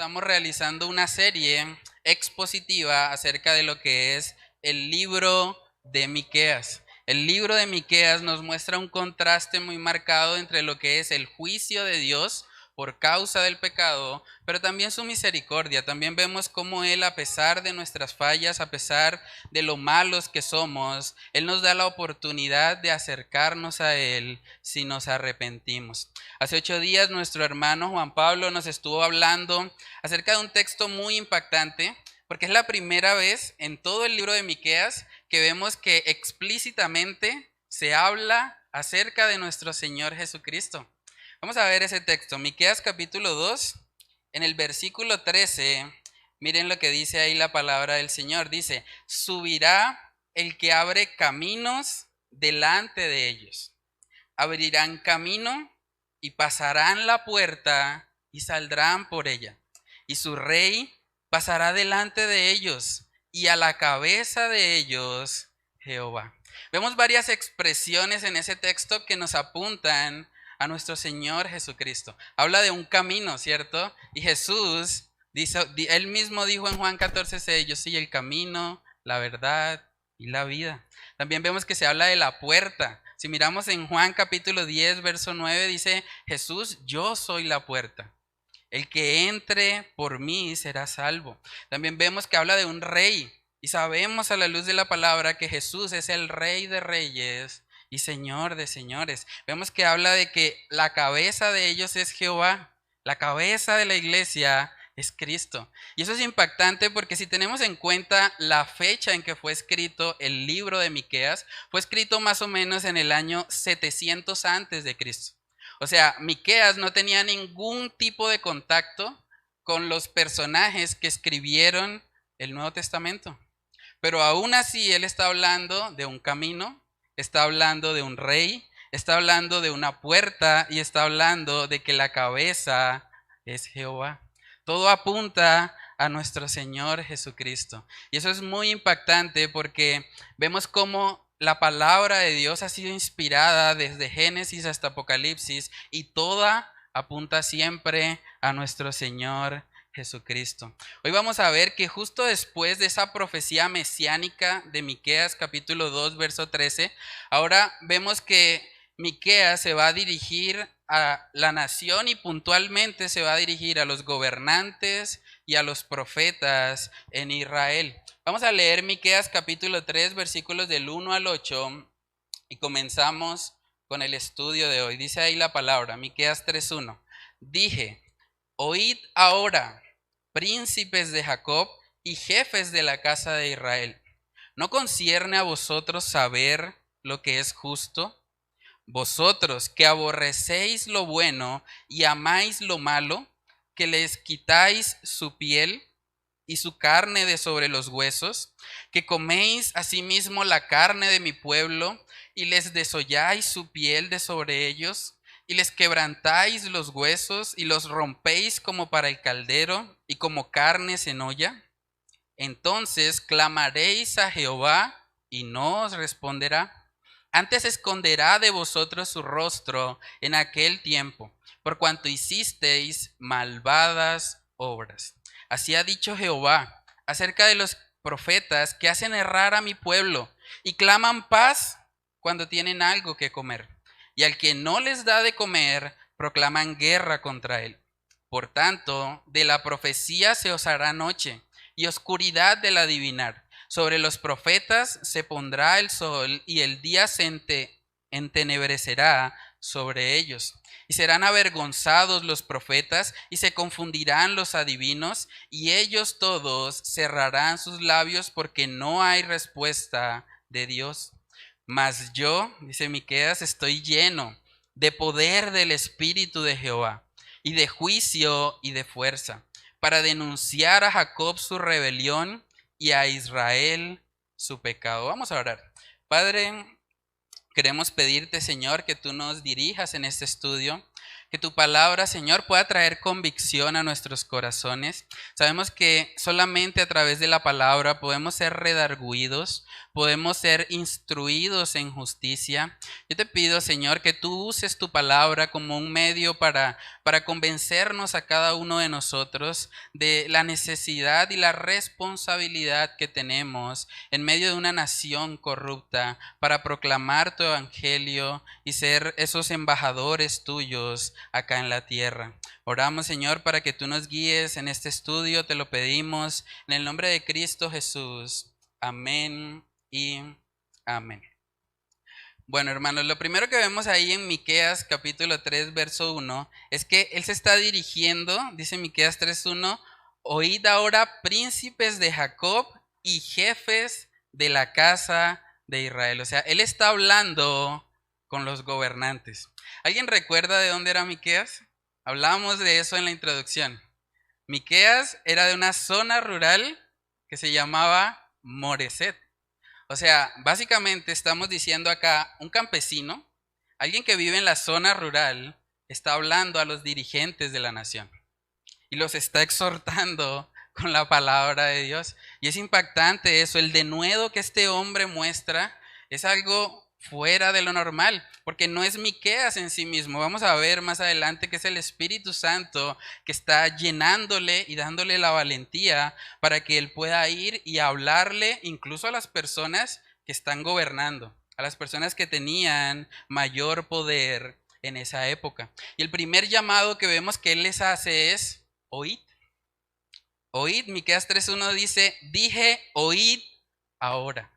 estamos realizando una serie expositiva acerca de lo que es el libro de Miqueas. El libro de Miqueas nos muestra un contraste muy marcado entre lo que es el juicio de Dios por causa del pecado, pero también su misericordia. También vemos cómo Él, a pesar de nuestras fallas, a pesar de lo malos que somos, Él nos da la oportunidad de acercarnos a Él si nos arrepentimos. Hace 8 días nuestro hermano Juan Pablo nos estuvo hablando acerca de un texto muy impactante, porque es la primera vez en todo el libro de Miqueas que vemos que explícitamente se habla acerca de nuestro Señor Jesucristo. Vamos a ver ese texto, Miqueas capítulo 2, en el versículo 13, miren lo que dice ahí la palabra del Señor. Dice, subirá el que abre caminos delante de ellos. Abrirán camino y pasarán la puerta y saldrán por ella. Y su rey pasará delante de ellos y a la cabeza de ellos Jehová. Vemos varias expresiones en ese texto que nos apuntan a nuestro Señor Jesucristo. Habla de un camino, ¿cierto? Y Jesús, él mismo dijo en Juan 14:6, yo soy el camino, la verdad y la vida. También vemos que se habla de la puerta. Si miramos en Juan capítulo 10, verso 9, dice Jesús, yo soy la puerta. El que entre por mí será salvo. También vemos que habla de un rey. Y sabemos a la luz de la palabra que Jesús es el Rey de reyes y Señor de señores. Vemos que habla de que la cabeza de ellos es Jehová. La cabeza de la iglesia es Cristo. Y eso es impactante porque si tenemos en cuenta la fecha en que fue escrito el libro de Miqueas, fue escrito más o menos en el año 700 antes de Cristo. O sea, Miqueas no tenía ningún tipo de contacto con los personajes que escribieron el Nuevo Testamento. Pero aún así él está hablando de un camino, está hablando de un rey, está hablando de una puerta y está hablando de que la cabeza es Jehová. Todo apunta a nuestro Señor Jesucristo. Y eso es muy impactante porque vemos cómo la palabra de Dios ha sido inspirada desde Génesis hasta Apocalipsis y toda apunta siempre a nuestro Señor Jesucristo. Hoy vamos a ver que justo después de esa profecía mesiánica de Miqueas capítulo 2 verso 13, ahora vemos que Miqueas se va a dirigir a la nación y puntualmente se va a dirigir a los gobernantes y a los profetas en Israel. Vamos a leer Miqueas capítulo 3 versículos del 1 al 8 y comenzamos con el estudio de hoy. Dice ahí la palabra, Miqueas 3:1. Dije, oíd ahora, príncipes de Jacob y jefes de la casa de Israel. ¿No concierne a vosotros saber lo que es justo? Vosotros que aborrecéis lo bueno y amáis lo malo, que les quitáis su piel y su carne de sobre los huesos, que coméis asimismo la carne de mi pueblo y les desolláis su piel de sobre ellos, y les quebrantáis los huesos y los rompéis como para el caldero y como carnes en olla. Entonces clamaréis a Jehová y no os responderá. Antes esconderá de vosotros su rostro en aquel tiempo, por cuanto hicisteis malvadas obras. Así ha dicho Jehová acerca de los profetas que hacen errar a mi pueblo y claman paz cuando tienen algo que comer. Y al que no les da de comer, proclaman guerra contra él. Por tanto, de la profecía se os hará noche y oscuridad del adivinar. Sobre los profetas se pondrá el sol y el día se entenebrecerá sobre ellos. Y serán avergonzados los profetas y se confundirán los adivinos y ellos todos cerrarán sus labios porque no hay respuesta de Dios. Mas yo, dice Miqueas, estoy lleno de poder del Espíritu de Jehová y de juicio y de fuerza para denunciar a Jacob su rebelión y a Israel su pecado. Vamos a orar. Padre, queremos pedirte, Señor, que tú nos dirijas en este estudio, que tu palabra, Señor, pueda traer convicción a nuestros corazones. Sabemos que solamente a través de la palabra podemos ser redarguidos, podemos ser instruidos en justicia. Yo te pido, Señor, que tú uses tu palabra como un medio para convencernos a cada uno de nosotros de la necesidad y la responsabilidad que tenemos en medio de una nación corrupta para proclamar tu evangelio y ser esos embajadores tuyos acá en la tierra. Oramos, Señor, para que tú nos guíes en este estudio, te lo pedimos en el nombre de Cristo Jesús. Amén y amén. Bueno, hermanos, lo primero que vemos ahí en Miqueas capítulo 3, verso 1, es que él se está dirigiendo, dice Miqueas 3:1, oíd ahora príncipes de Jacob y jefes de la casa de Israel. O sea, él está hablando con los gobernantes. ¿Alguien recuerda de dónde era Miqueas? Hablábamos de eso en la introducción. Miqueas era de una zona rural que se llamaba Moreset. O sea, básicamente estamos diciendo acá, un campesino, alguien que vive en la zona rural, está hablando a los dirigentes de la nación y los está exhortando con la palabra de Dios. Y es impactante eso, el denuedo que este hombre muestra es algo fuera de lo normal, porque no es Miqueas en sí mismo. Vamos a ver más adelante que es el Espíritu Santo que está llenándole y dándole la valentía para que él pueda ir y hablarle incluso a las personas que están gobernando, a las personas que tenían mayor poder en esa época. Y el primer llamado que vemos que él les hace es oíd. Oíd, Miqueas 3:1 dice, dije oíd ahora.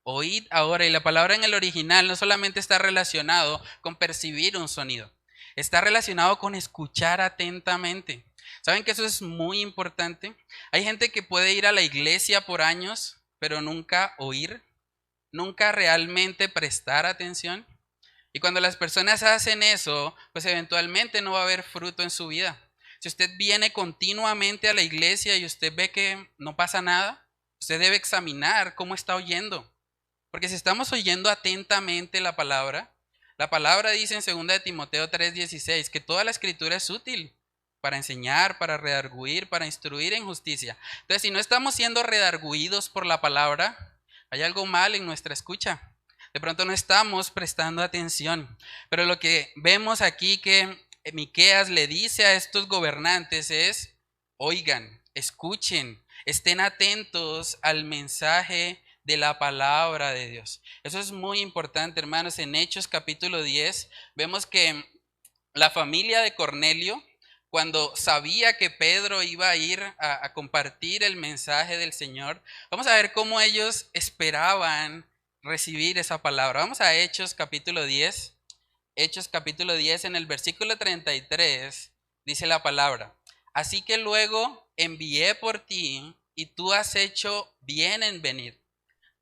Oíd ahora. Y la palabra en el original no solamente está relacionado con percibir un sonido, está relacionado con escuchar atentamente. ¿Saben que eso es muy importante? Hay gente que puede ir a la iglesia por años, pero nunca oír, nunca realmente prestar atención. Y cuando las personas hacen eso, pues eventualmente no va a haber fruto en su vida. Si usted viene continuamente a la iglesia y usted ve que no pasa nada, usted debe examinar cómo está oyendo. Porque si estamos oyendo atentamente la palabra dice en 2 de Timoteo 3:16 que toda la escritura es útil para enseñar, para redarguir, para instruir en justicia. Entonces, si no estamos siendo redarguidos por la palabra, hay algo mal en nuestra escucha. De pronto no estamos prestando atención. Pero lo que vemos aquí que Miqueas le dice a estos gobernantes es, oigan, escuchen, estén atentos al mensaje de la palabra de Dios. Eso es muy importante, hermanos. En Hechos capítulo 10 vemos que la familia de Cornelio, cuando sabía que Pedro iba a ir a compartir el mensaje del Señor, vamos a ver cómo ellos esperaban recibir esa palabra. Vamos a Hechos capítulo 10. Hechos capítulo 10 en el versículo 33 dice la palabra, así que luego envié por ti y tú has hecho bien en venir.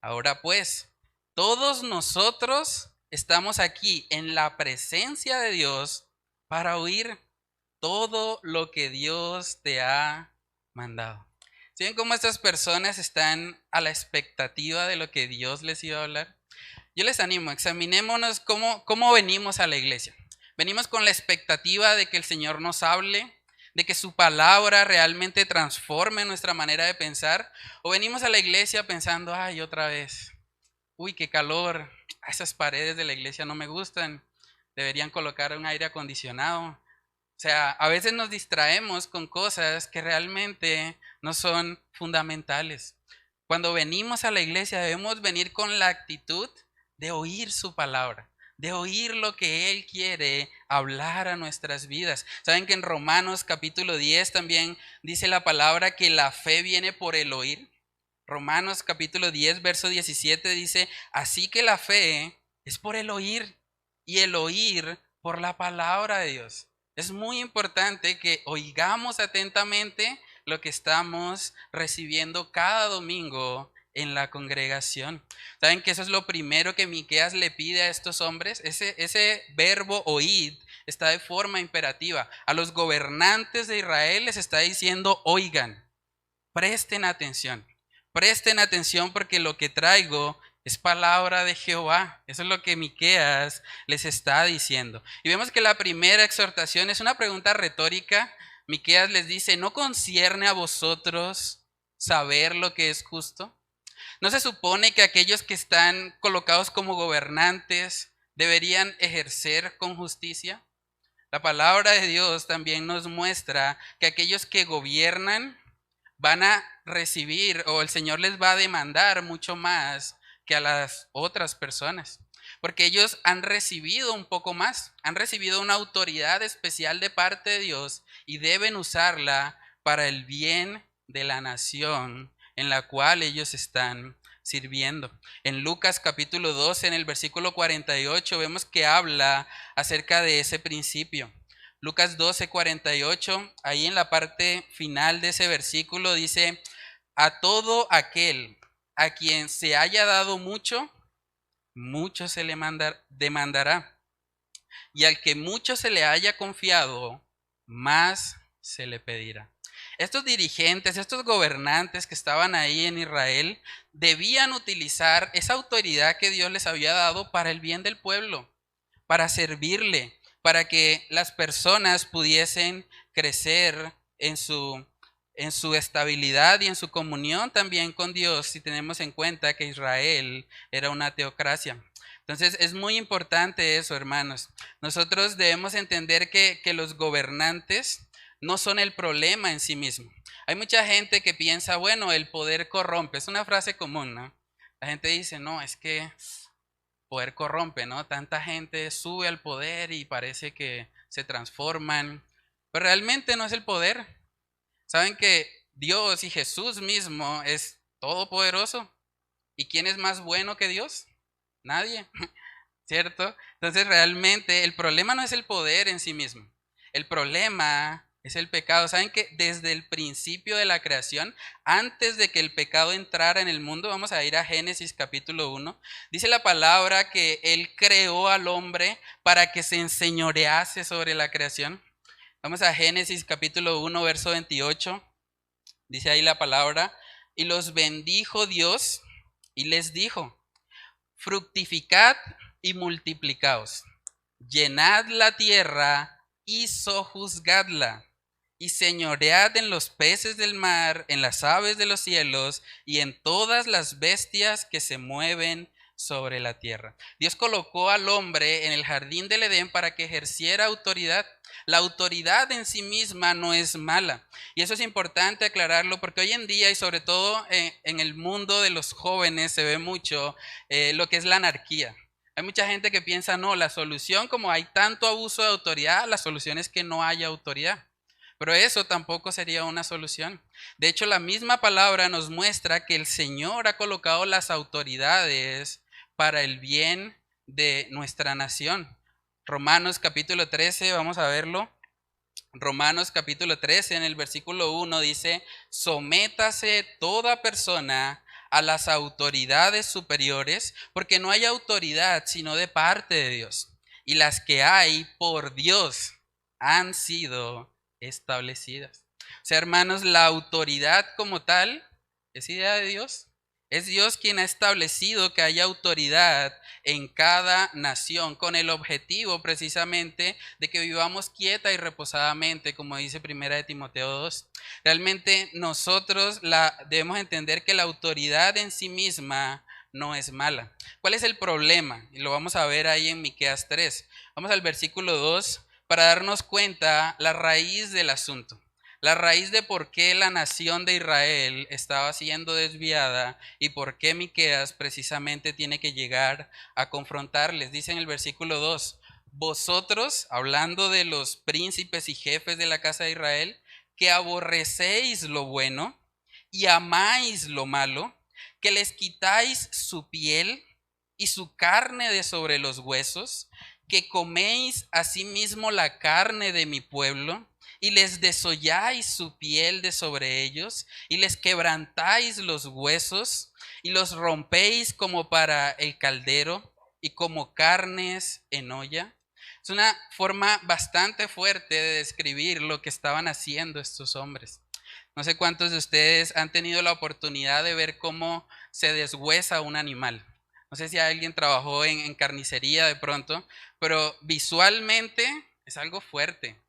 Ahora pues, todos nosotros estamos aquí en la presencia de Dios para oír todo lo que Dios te ha mandado. ¿Sí ven cómo estas personas están a la expectativa de lo que Dios les iba a hablar? Yo les animo, examinémonos cómo venimos a la iglesia. Venimos con la expectativa de que el Señor nos hable, de que su palabra realmente transforme nuestra manera de pensar, o venimos a la iglesia pensando, ay, otra vez, uy, qué calor, esas paredes de la iglesia no me gustan, deberían colocar un aire acondicionado. O sea, a veces nos distraemos con cosas que realmente no son fundamentales. Cuando venimos a la iglesia debemos venir con la actitud de oír su palabra, de oír lo que Él quiere hablar a nuestras vidas. Saben que en Romanos capítulo 10 también dice la palabra que la fe viene por el oír. Romanos capítulo 10 verso 17 dice, así que la fe es por el oír y el oír por la palabra de Dios. Es muy importante que oigamos atentamente lo que estamos recibiendo cada domingo en la congregación. ¿Saben que eso es lo primero que Miqueas le pide a estos hombres? Ese verbo oíd está de forma imperativa. A los gobernantes de Israel les está diciendo, oigan, presten atención porque lo que traigo es palabra de Jehová. Eso es lo que Miqueas les está diciendo. Y vemos que la primera exhortación es una pregunta retórica. Miqueas les dice, ¿no concierne a vosotros saber lo que es justo? ¿No se supone que aquellos que están colocados como gobernantes deberían ejercer con justicia? La palabra de Dios también nos muestra que aquellos que gobiernan van a recibir o el Señor les va a demandar mucho más que a las otras personas. Porque ellos han recibido un poco más, han recibido una autoridad especial de parte de Dios y deben usarla para el bien de la nación en la cual ellos están sirviendo. En Lucas capítulo 12, en el versículo 48, vemos que habla acerca de ese principio. Lucas 12, 48, ahí en la parte final de ese versículo dice, a todo aquel a quien se haya dado mucho, mucho se le demandará. Y al que mucho se le haya confiado, más se le pedirá. Estos dirigentes, estos gobernantes que estaban ahí en Israel, debían utilizar esa autoridad que Dios les había dado para el bien del pueblo, para servirle, para que las personas pudiesen crecer en su estabilidad y en su comunión también con Dios, si tenemos en cuenta que Israel era una teocracia. Entonces es muy importante eso, hermanos. Nosotros debemos entender que los gobernantes no son el problema en sí mismo. Hay mucha gente que piensa, bueno, el poder corrompe. Es una frase común, ¿no? La gente dice, no, es que poder corrompe, ¿no? Tanta gente sube al poder y parece que se transforman, pero realmente no es el poder. Saben que Dios y Jesús mismo es todopoderoso. ¿Y quién es más bueno que Dios? Nadie, ¿cierto? Entonces realmente el problema no es el poder en sí mismo. El problema es el pecado. ¿Saben que desde el principio de la creación, antes de que el pecado entrara en el mundo, vamos a ir a Génesis capítulo 1, dice la palabra que Él creó al hombre para que se enseñorease sobre la creación? Vamos a Génesis capítulo 1, verso 28. Dice ahí la palabra, y los bendijo Dios y les dijo, fructificad y multiplicaos, llenad la tierra y sojuzgadla, y señoread en los peces del mar, en las aves de los cielos y en todas las bestias que se mueven sobre la tierra. Dios colocó al hombre en el jardín del Edén para que ejerciera autoridad. La autoridad en sí misma no es mala. Y eso es importante aclararlo porque hoy en día y sobre todo en el mundo de los jóvenes se ve mucho lo que es la anarquía. Hay mucha gente que piensa, no, la solución, como hay tanto abuso de autoridad, la solución es que no haya autoridad. Pero eso tampoco sería una solución. De hecho, la misma palabra nos muestra que el Señor ha colocado las autoridades para el bien de nuestra nación. Romanos capítulo 13, vamos a verlo. Romanos capítulo 13, en el versículo 1 dice, sométase toda persona a las autoridades superiores, porque no hay autoridad sino de parte de Dios. Y las que hay por Dios han sido establecidas. O sea, hermanos, la autoridad como tal es idea de Dios. Es Dios quien ha establecido que haya autoridad en cada nación con el objetivo precisamente de que vivamos quieta y reposadamente, como dice Primera de Timoteo 2. Realmente nosotros debemos entender que la autoridad en sí misma no es mala. ¿Cuál es el problema? Y lo vamos a ver ahí en Miqueas 3. Vamos al versículo 2 para darnos cuenta la raíz del asunto. La raíz de por qué la nación de Israel estaba siendo desviada y por qué Miqueas precisamente tiene que llegar a confrontarles. Dice en el versículo 2, vosotros, hablando de los príncipes y jefes de la casa de Israel, que aborrecéis lo bueno y amáis lo malo, que les quitáis su piel y su carne de sobre los huesos, que coméis asimismo la carne de mi pueblo, y les desolláis su piel de sobre ellos, y les quebrantáis los huesos, y los rompéis como para el caldero, y como carnes en olla. Es una forma bastante fuerte de describir lo que estaban haciendo estos hombres. No sé cuántos de ustedes han tenido la oportunidad de ver cómo se deshuesa un animal. No sé si alguien trabajó en carnicería de pronto, pero visualmente es algo fuerte.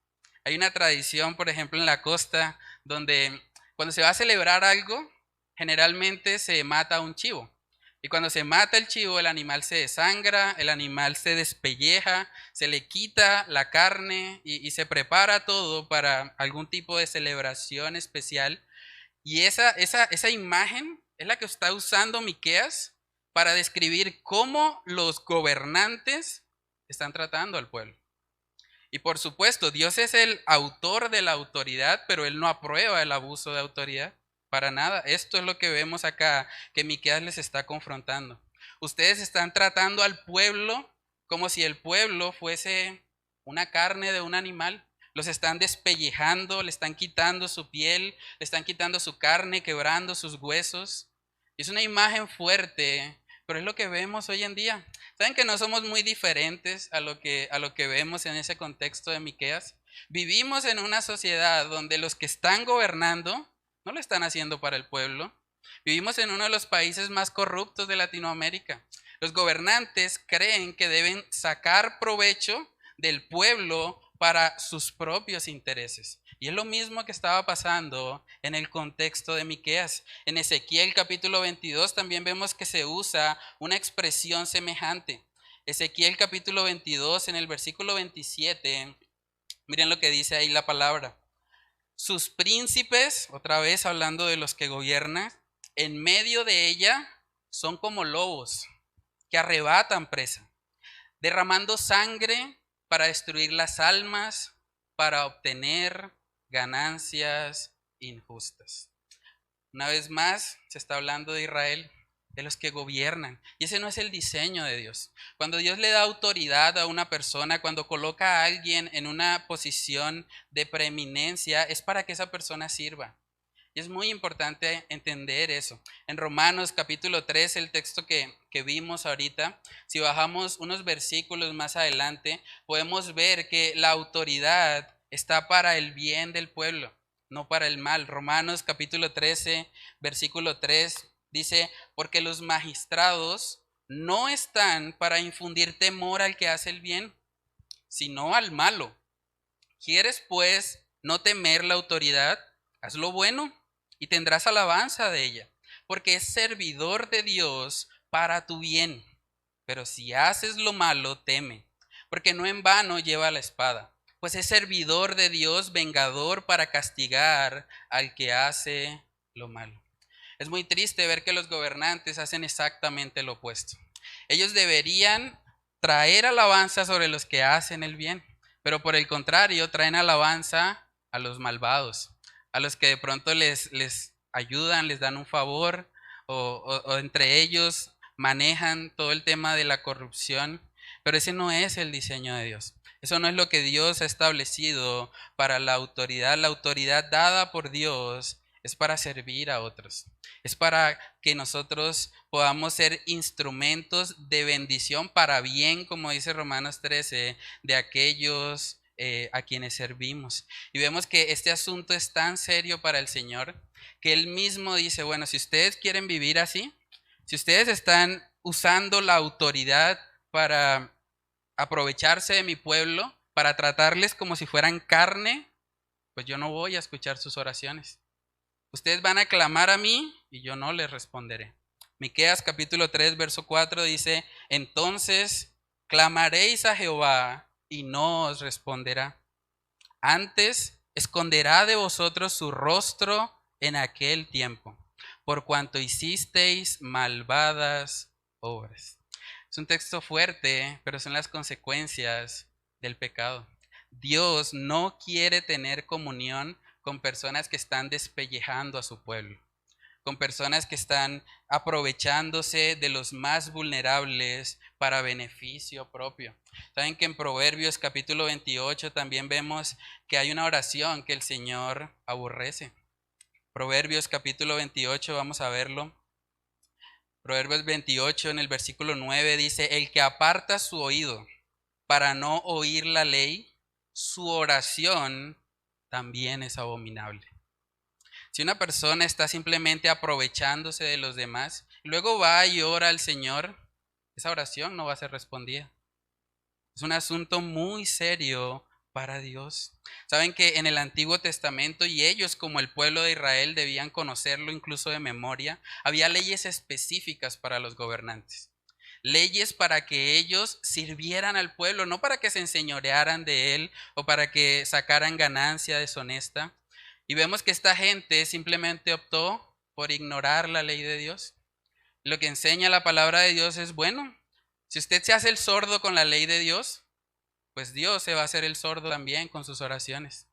Hay una tradición, por ejemplo, en la costa, donde cuando se va a celebrar algo, generalmente se mata un chivo. Y cuando se mata el chivo, el animal se desangra, el animal se despelleja, se le quita la carne y se prepara todo para algún tipo de celebración especial. Y esa imagen es la que está usando Miqueas para describir cómo los gobernantes están tratando al pueblo. Y por supuesto, Dios es el autor de la autoridad, pero Él no aprueba el abuso de autoridad para nada. Esto es lo que vemos acá, que Miqueas les está confrontando. Ustedes están tratando al pueblo como si el pueblo fuese una carne de un animal. Los están despellejando, le están quitando su piel, le están quitando su carne, quebrando sus huesos. Y es una imagen fuerte, pero es lo que vemos hoy en día. ¿Saben que no somos muy diferentes a lo que vemos en ese contexto de Miqueas? Vivimos en una sociedad donde los que están gobernando no lo están haciendo para el pueblo. Vivimos en uno de los países más corruptos de Latinoamérica. Los gobernantes creen que deben sacar provecho del pueblo para sus propios intereses. Y es lo mismo que estaba pasando en el contexto de Miqueas. En Ezequiel capítulo 22 también vemos que se usa una expresión semejante. Ezequiel capítulo 22 en el versículo 27, miren lo que dice ahí la palabra. Sus príncipes, otra vez hablando de los que gobiernan, en medio de ella son como lobos que arrebatan presa, derramando sangre para destruir las almas, para obtener ganancias injustas. Una vez más, se está hablando de Israel, de los que gobiernan. Y ese no es el diseño de Dios. Cuando Dios le da autoridad a una persona, cuando coloca a alguien en una posición de preeminencia, es para que esa persona sirva. Y es muy importante entender eso. En Romanos capítulo 3, el texto que vimos ahorita, si bajamos unos versículos más adelante, podemos ver que la autoridad está para el bien del pueblo, no para el mal. Romanos capítulo 13, versículo 3 dice, porque los magistrados no están para infundir temor al que hace el bien, sino al malo. ¿Quieres pues no temer la autoridad? Haz lo bueno y tendrás alabanza de ella, porque es servidor de Dios para tu bien. Pero si haces lo malo, teme, porque no en vano lleva la espada, pues es servidor de Dios, vengador para castigar al que hace lo malo. Es muy triste ver que los gobernantes hacen exactamente lo opuesto. Ellos deberían traer alabanza sobre los que hacen el bien, pero por el contrario traen alabanza a los malvados, a los que de pronto les ayudan, les dan un favor o entre ellos manejan todo el tema de la corrupción, pero ese no es el diseño de Dios. Eso no es lo que Dios ha establecido para la autoridad. La autoridad dada por Dios es para servir a otros. Es para que nosotros podamos ser instrumentos de bendición para bien, como dice Romanos 13, de aquellos a quienes servimos. Y vemos que este asunto es tan serio para el Señor que Él mismo dice, bueno, si ustedes quieren vivir así, si ustedes están usando la autoridad para aprovecharse de mi pueblo, para tratarles como si fueran carne, pues yo no voy a escuchar sus oraciones. Ustedes van a clamar a mí y yo no les responderé. Miqueas capítulo 3, verso 4 dice, entonces clamaréis a Jehová y no os responderá. Antes esconderá de vosotros su rostro en aquel tiempo, por cuanto hicisteis malvadas obras. Es un texto fuerte, pero son las consecuencias del pecado. Dios no quiere tener comunión con personas que están despellejando a su pueblo, con personas que están aprovechándose de los más vulnerables para beneficio propio. Saben que en Proverbios capítulo 28 también vemos que hay una oración que el Señor aborrece. Proverbios capítulo 28, vamos a verlo. Proverbios 28 en el versículo 9 dice, el que aparta su oído para no oír la ley, su oración también es abominable. Si una persona está simplemente aprovechándose de los demás, luego va y ora al Señor, esa oración no va a ser respondida. Es un asunto muy serio para Dios. Saben que en el Antiguo Testamento, y ellos como el pueblo de Israel debían conocerlo incluso de memoria, había leyes específicas para los gobernantes. Leyes para que ellos sirvieran al pueblo, no para que se enseñorearan de él o para que sacaran ganancia deshonesta. Y vemos que esta gente simplemente optó por ignorar la ley de Dios. Lo que enseña la palabra de Dios es, bueno, si usted se hace el sordo con la ley de Dios, pues Dios se va a hacer el sordo también con sus oraciones.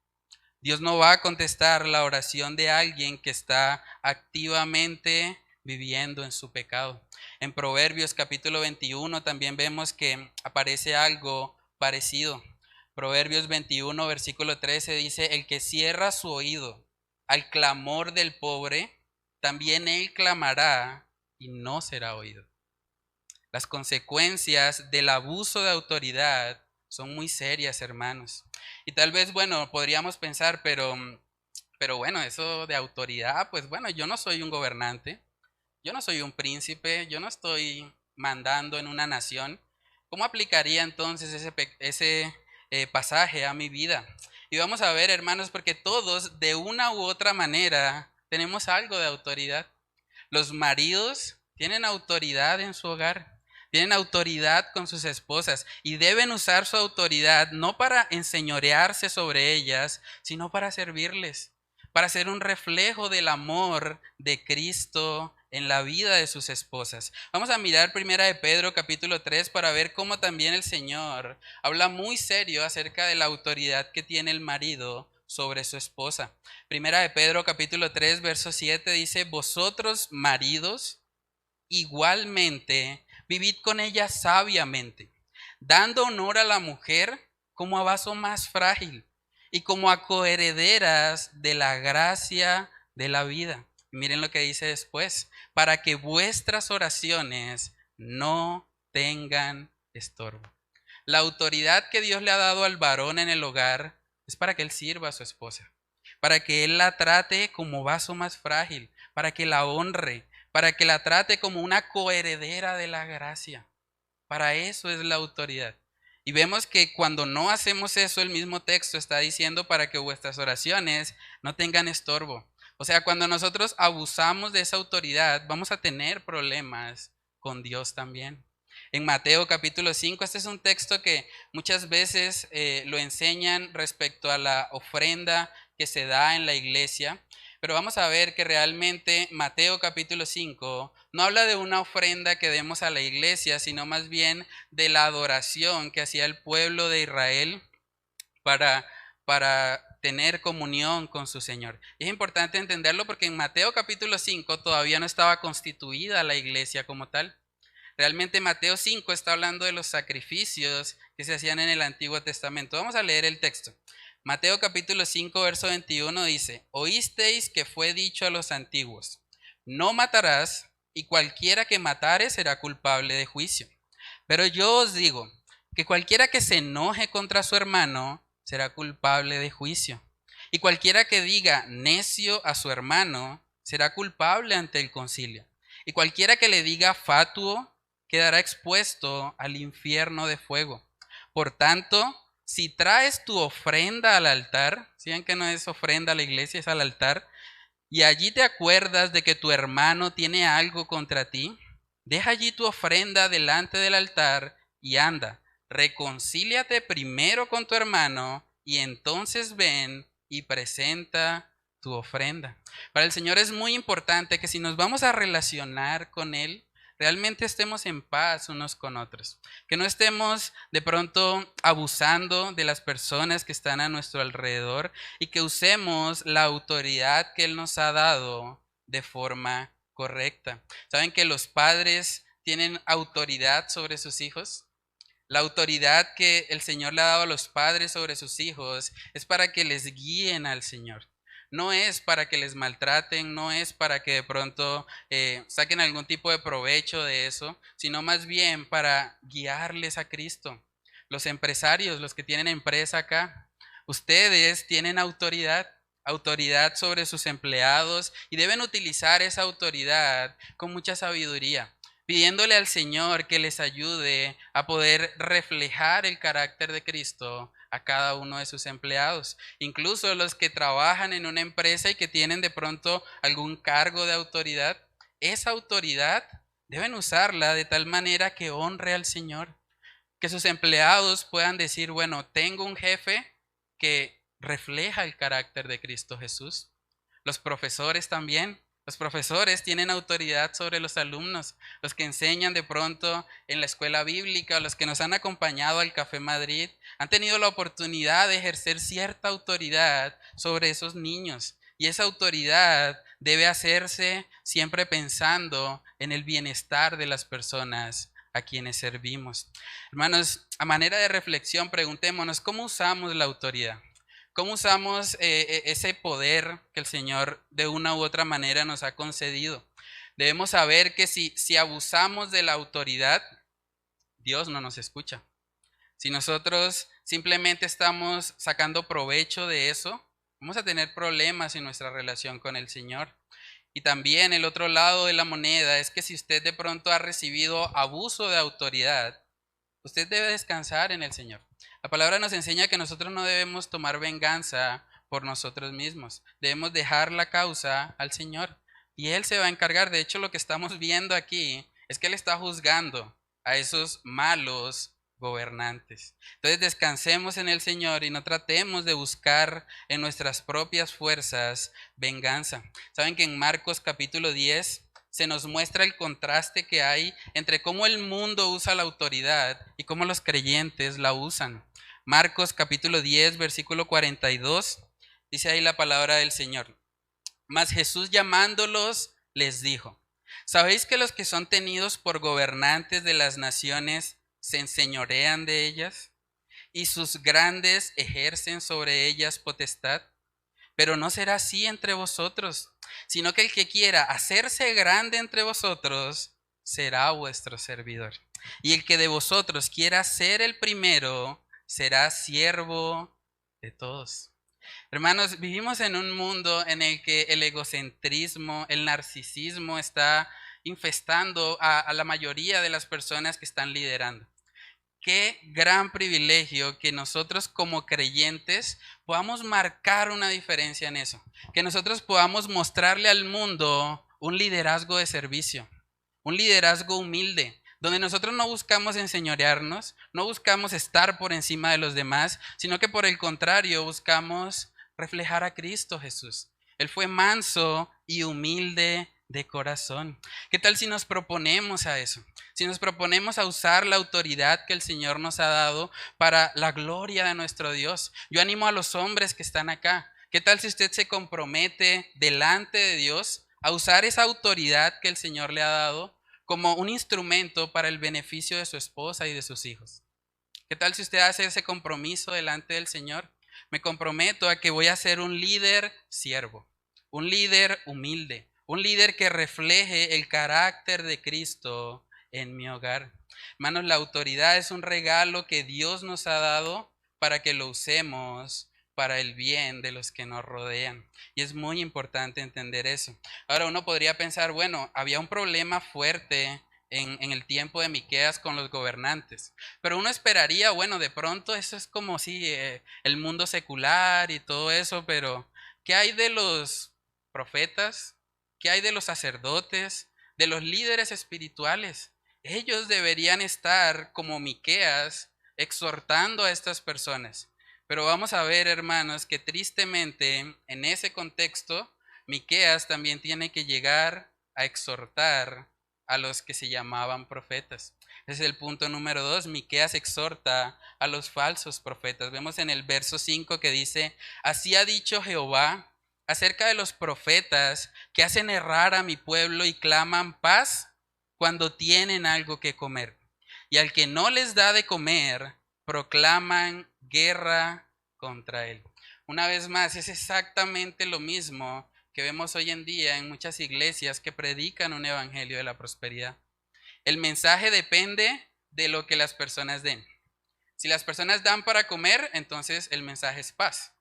Dios no va a contestar la oración de alguien que está activamente viviendo en su pecado. En Proverbios capítulo 21 también vemos que aparece algo parecido. Proverbios 21 versículo 13 dice, el que cierra su oído al clamor del pobre, también él clamará y no será oído. Las consecuencias del abuso de autoridad son muy serias, hermanos. Y tal vez, bueno, podríamos pensar, pero bueno, eso de autoridad, pues bueno, yo no soy un gobernante, yo no soy un príncipe, yo no estoy mandando en una nación. ¿Cómo aplicaría entonces ese pasaje a mi vida? Y vamos a ver, hermanos, porque todos de una u otra manera tenemos algo de autoridad. Los maridos tienen autoridad en su hogar, tienen autoridad con sus esposas y deben usar su autoridad no para enseñorearse sobre ellas, sino para servirles, para ser un reflejo del amor de Cristo en la vida de sus esposas. Vamos a mirar primera de Pedro capítulo 3 para ver cómo también el Señor habla muy serio acerca de la autoridad que tiene el marido sobre su esposa. Primera de Pedro capítulo 3 verso 7 dice, vosotros maridos igualmente vivid con ella sabiamente, dando honor a la mujer como a vaso más frágil y como a coherederas de la gracia de la vida. Miren lo que dice después, para que vuestras oraciones no tengan estorbo. La autoridad que Dios le ha dado al varón en el hogar es para que él sirva a su esposa, para que él la trate como vaso más frágil, para que la honre, para que la trate como una coheredera de la gracia. Para eso es la autoridad. Y vemos que cuando no hacemos eso, el mismo texto está diciendo para que vuestras oraciones no tengan estorbo. O sea, cuando nosotros abusamos de esa autoridad, vamos a tener problemas con Dios también. En Mateo capítulo 5, este es un texto que muchas veces lo enseñan respecto a la ofrenda que se da en la iglesia. Pero vamos a ver que realmente Mateo capítulo 5 no habla de una ofrenda que demos a la iglesia, sino más bien de la adoración que hacía el pueblo de Israel para tener comunión con su Señor. Y es importante entenderlo porque en Mateo capítulo 5 todavía no estaba constituida la iglesia como tal. Realmente Mateo 5 está hablando de los sacrificios que se hacían en el Antiguo Testamento. Vamos a leer el texto. Mateo capítulo 5, verso 21 dice, oísteis que fue dicho a los antiguos, no matarás, y cualquiera que matare será culpable de juicio. Pero yo os digo que cualquiera que se enoje contra su hermano será culpable de juicio. Y cualquiera que diga necio a su hermano será culpable ante el concilio. Y cualquiera que le diga fatuo quedará expuesto al infierno de fuego. Por tanto, si traes tu ofrenda al altar, si ven que no es ofrenda a la iglesia, es al altar, y allí te acuerdas de que tu hermano tiene algo contra ti, deja allí tu ofrenda delante del altar y anda, reconcíliate primero con tu hermano y entonces ven y presenta tu ofrenda. Para el Señor es muy importante que si nos vamos a relacionar con Él, realmente estemos en paz unos con otros, que no estemos de pronto abusando de las personas que están a nuestro alrededor y que usemos la autoridad que Él nos ha dado de forma correcta. ¿Saben que los padres tienen autoridad sobre sus hijos? La autoridad que el Señor le ha dado a los padres sobre sus hijos es para que les guíen al Señor. No es para que les maltraten, no es para que de pronto saquen algún tipo de provecho de eso, sino más bien para guiarles a Cristo. Los empresarios, los que tienen empresa acá, ustedes tienen autoridad, autoridad sobre sus empleados y deben utilizar esa autoridad con mucha sabiduría, pidiéndole al Señor que les ayude a poder reflejar el carácter de Cristo a cada uno de sus empleados. Incluso los que trabajan en una empresa y que tienen de pronto algún cargo de autoridad, esa autoridad deben usarla de tal manera que honre al Señor. Que sus empleados puedan decir, bueno, tengo un jefe que refleja el carácter de Cristo Jesús. Los profesores también. Los profesores tienen autoridad sobre los alumnos, los que enseñan de pronto en la escuela bíblica, o los que nos han acompañado al Café Madrid, han tenido la oportunidad de ejercer cierta autoridad sobre esos niños. Y esa autoridad debe hacerse siempre pensando en el bienestar de las personas a quienes servimos. Hermanos, a manera de reflexión, preguntémonos, ¿cómo usamos la autoridad? ¿Cómo usamos ese poder que el Señor de una u otra manera nos ha concedido? Debemos saber que si abusamos de la autoridad, Dios no nos escucha. Si nosotros simplemente estamos sacando provecho de eso, vamos a tener problemas en nuestra relación con el Señor. Y también el otro lado de la moneda es que si usted de pronto ha recibido abuso de autoridad, usted debe descansar en el Señor. La palabra nos enseña que nosotros no debemos tomar venganza por nosotros mismos. Debemos dejar la causa al Señor y Él se va a encargar. De hecho, lo que estamos viendo aquí es que Él está juzgando a esos malos gobernantes. Entonces descansemos en el Señor y no tratemos de buscar en nuestras propias fuerzas venganza. Saben que en Marcos capítulo 10 se nos muestra el contraste que hay entre cómo el mundo usa la autoridad y cómo los creyentes la usan. Marcos capítulo 10, versículo 42, dice ahí la palabra del Señor. Mas Jesús llamándolos les dijo, ¿sabéis que los que son tenidos por gobernantes de las naciones se enseñorean de ellas? Y sus grandes ejercen sobre ellas potestad. Pero no será así entre vosotros, sino que el que quiera hacerse grande entre vosotros será vuestro servidor. Y el que de vosotros quiera ser el primero será siervo de todos. Hermanos, vivimos en un mundo en el que el egocentrismo, el narcisismo está infestando a la mayoría de las personas que están liderando. Qué gran privilegio que nosotros como creyentes podamos marcar una diferencia en eso. Que nosotros podamos mostrarle al mundo un liderazgo de servicio, un liderazgo humilde, donde nosotros no buscamos enseñorearnos, no buscamos estar por encima de los demás, sino que por el contrario buscamos reflejar a Cristo Jesús. Él fue manso y humilde de corazón. ¿Qué tal si nos proponemos a eso? Si nos proponemos a usar la autoridad que el Señor nos ha dado para la gloria de nuestro Dios. Yo animo a los hombres que están acá. ¿Qué tal si usted se compromete delante de Dios a usar esa autoridad que el Señor le ha dado como un instrumento para el beneficio de su esposa y de sus hijos? ¿Qué tal si usted hace ese compromiso delante del Señor? Me comprometo a que voy a ser un líder siervo, un líder humilde, un líder que refleje el carácter de Cristo en mi hogar. Hermanos, la autoridad es un regalo que Dios nos ha dado para que lo usemos para el bien de los que nos rodean. Y es muy importante entender eso. Ahora uno podría pensar, bueno, había un problema fuerte en el tiempo de Miqueas con los gobernantes. Pero uno esperaría, bueno, de pronto eso es como si el mundo secular y todo eso, pero ¿qué hay de los profetas? ¿Qué hay de los sacerdotes? ¿De los líderes espirituales? Ellos deberían estar como Miqueas exhortando a estas personas. Pero vamos a ver, hermanos, que tristemente en ese contexto Miqueas también tiene que llegar a exhortar a los que se llamaban profetas. Ese es el punto número 2. Miqueas exhorta a los falsos profetas. Vemos en el verso 5 que dice, así ha dicho Jehová acerca de los profetas que hacen errar a mi pueblo y claman paz cuando tienen algo que comer. Y al que no les da de comer, proclaman guerra contra él. Una vez más, es exactamente lo mismo que vemos hoy en día en muchas iglesias que predican un evangelio de la prosperidad. El mensaje depende de lo que las personas den. Si las personas dan para comer, entonces el mensaje es paz.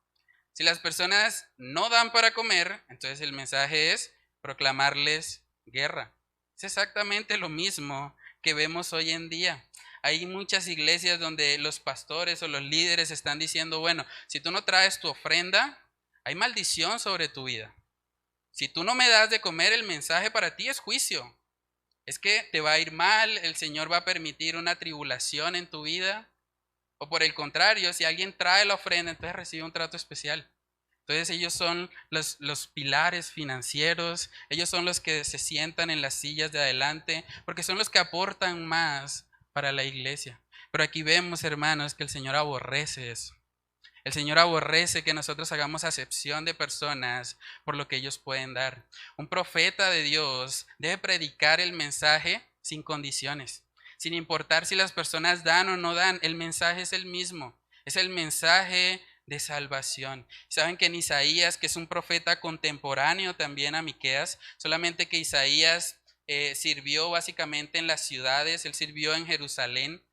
Si las personas no dan para comer, entonces el mensaje es proclamarles guerra. Es exactamente lo mismo que vemos hoy en día. hay muchas iglesias donde los pastores o los líderes están diciendo, bueno, si tú no traes tu ofrenda, hay maldición sobre tu vida. Si tú no me das de comer, el mensaje para ti es juicio. Es que te va a ir mal, el Señor va a permitir una tribulación en tu vida. O por el contrario, si alguien trae la ofrenda, entonces recibe un trato especial. Entonces ellos son los pilares financieros, ellos son los que se sientan en las sillas de adelante, porque son los que aportan más para la iglesia. Pero aquí vemos, hermanos, que el Señor aborrece eso. El Señor aborrece que nosotros hagamos acepción de personas por lo que ellos pueden dar. Un profeta de Dios debe predicar el mensaje sin condiciones, sin importar si las personas dan o no dan. El mensaje es el mismo, es el mensaje de salvación. Saben que en Isaías, que es un profeta contemporáneo también a Miqueas, solamente que Isaías sirvió básicamente en las ciudades, él sirvió en Jerusalén.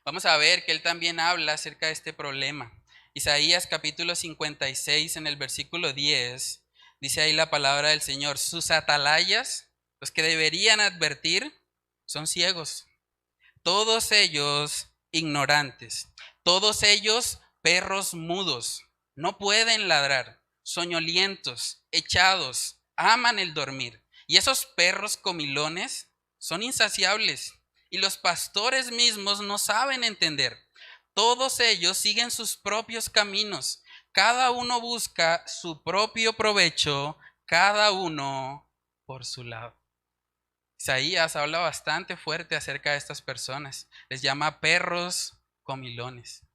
Vamos a ver que él también habla acerca de este problema. Isaías capítulo 56 en el versículo 10, dice ahí la palabra del Señor: sus atalayas, los que deberían advertir, son ciegos, todos ellos ignorantes, todos ellos perros mudos, no pueden ladrar, soñolientos, echados, aman el dormir. Y esos perros comilones son insaciables, y los pastores mismos no saben entender. Todos ellos siguen sus propios caminos, cada uno busca su propio provecho, cada uno por su lado. Isaías habla bastante fuerte acerca de estas personas. Les llama perros comilones.